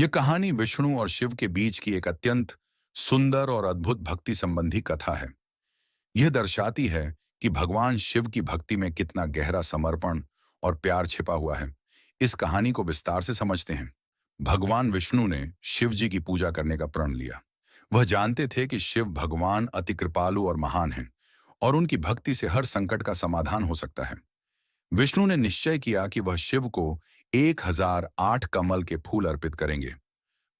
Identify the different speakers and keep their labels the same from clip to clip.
Speaker 1: यह कहानी विष्णु और शिव के बीच की एक अत्यंत सुंदर और अद्भुत भक्ति संबंधी कथा है। यह दर्शाती है कि भगवान शिव की भक्ति में कितना गहरा समर्पण और प्यार छिपा हुआ है। इस कहानी को विस्तार से समझते हैं। भगवान विष्णु ने शिव जी की पूजा करने का प्रण लिया। वह जानते थे कि शिव भगवान अति कृपालु और महान हैं और उनकी भक्ति से हर संकट का समाधान हो सकता है। विष्णु ने निश्चय किया कि वह शिव को 1008 कमल के फूल अर्पित करेंगे।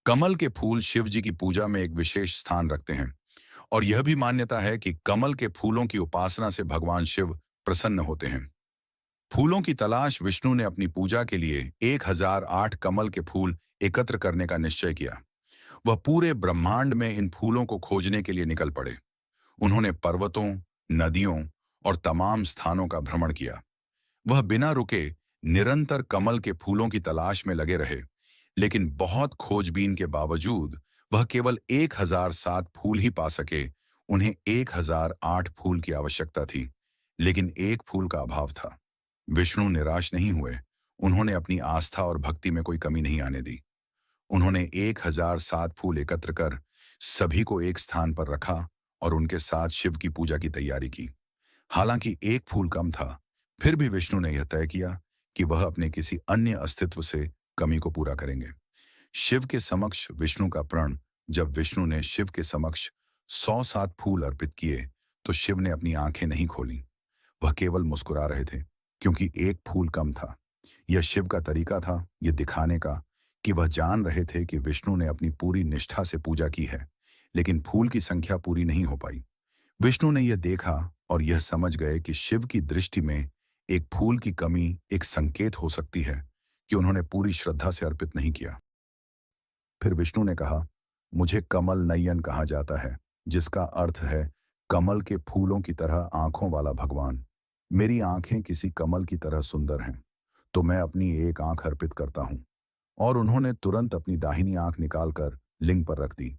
Speaker 1: कमल के फूल शिव जी की पूजा में एक विशेष स्थान रखते हैं और यह भी मान्यता है कि कमल के फूलों की उपासना से भगवान शिव प्रसन्न होते हैं। फूलों की तलाश विष्णु ने अपनी पूजा के लिए 1008 कमल के फूल एकत्र करने का निश्चय किया। वह पूरे ब्रह्मांड में इन फूलों को खोजने के लिए निकल पड़े। उन्होंने पर्वतों, नदियों और तमाम स्थानों का भ्रमण किया। वह बिना रुके निरंतर कमल के फूलों की तलाश में लगे रहे, लेकिन बहुत खोजबीन के बावजूद वह केवल 1007 फूल ही पा सके। उन्हें 1008 फूल की आवश्यकता थी, लेकिन एक फूल का अभाव था। विष्णु निराश नहीं हुए। उन्होंने अपनी आस्था और भक्ति में कोई कमी नहीं आने दी। उन्होंने 1007 फूल एकत्र कर सभी को एक स्थान पर रखा और उनके साथ शिव की पूजा की तैयारी की। हालांकि एक फूल कम था, फिर भी विष्णु ने यह तय किया कि वह अपने किसी अन्य अस्तित्व से कमी को पूरा करेंगे। शिव के समक्ष विष्णु का प्रण। जब विष्णु ने शिव के समक्ष 107 फूल अर्पित किए तो शिव ने अपनी आंखें नहीं खोली। वह केवल मुस्कुरा रहे थे, क्योंकि एक फूल कम था। यह शिव का तरीका था यह दिखाने का कि वह जान रहे थे कि विष्णु ने अपनी पूरी निष्ठा से पूजा की है, लेकिन फूल की संख्या पूरी नहीं हो पाई। विष्णु ने यह देखा और यह समझ गए कि शिव की दृष्टि में एक फूल की कमी एक संकेत हो सकती है कि उन्होंने पूरी श्रद्धा से अर्पित नहीं किया। फिर विष्णु ने कहा, मुझे कमल नयन कहा जाता है, जिसका अर्थ है कमल के फूलों की तरह आंखों वाला भगवान। मेरी आंखें किसी कमल की तरह सुंदर हैं, तो मैं अपनी एक आंख अर्पित करता हूं। और उन्होंने तुरंत अपनी दाहिनी आंख निकालकर लिंग पर रख दी।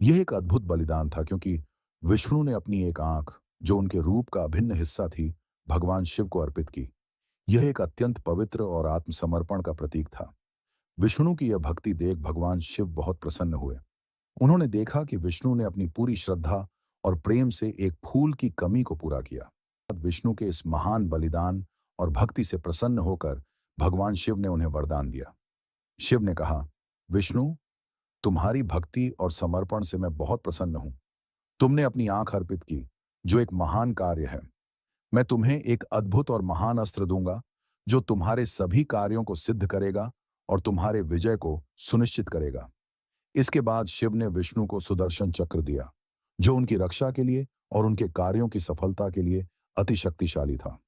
Speaker 1: यह एक अद्भुत बलिदान था, क्योंकि विष्णु ने अपनी एक आंख, जो उनके रूप का अभिन्न हिस्सा थी, भगवान शिव को अर्पित की। यह एक अत्यंत पवित्र और आत्मसमर्पण का प्रतीक था। विष्णु की यह भक्ति देख भगवान शिव बहुत प्रसन्न हुए। उन्होंने देखा कि विष्णु ने अपनी पूरी श्रद्धा और प्रेम से एक फूल की कमी को पूरा किया। विष्णु के इस महान बलिदान और भक्ति से प्रसन्न होकर भगवान शिव ने उन्हें वरदान दिया। शिव ने कहा, विष्णु, तुम्हारी भक्ति और समर्पण से मैं बहुत प्रसन्न हूं। तुमने अपनी आंख अर्पित की, जो एक महान कार्य है। मैं तुम्हें एक अद्भुत और महान अस्त्र दूंगा, जो तुम्हारे सभी कार्यों को सिद्ध करेगा और तुम्हारे विजय को सुनिश्चित करेगा। इसके बाद शिव ने विष्णु को सुदर्शन चक्र दिया, जो उनकी रक्षा के लिए और उनके कार्यों की सफलता के लिए अति शक्तिशाली था।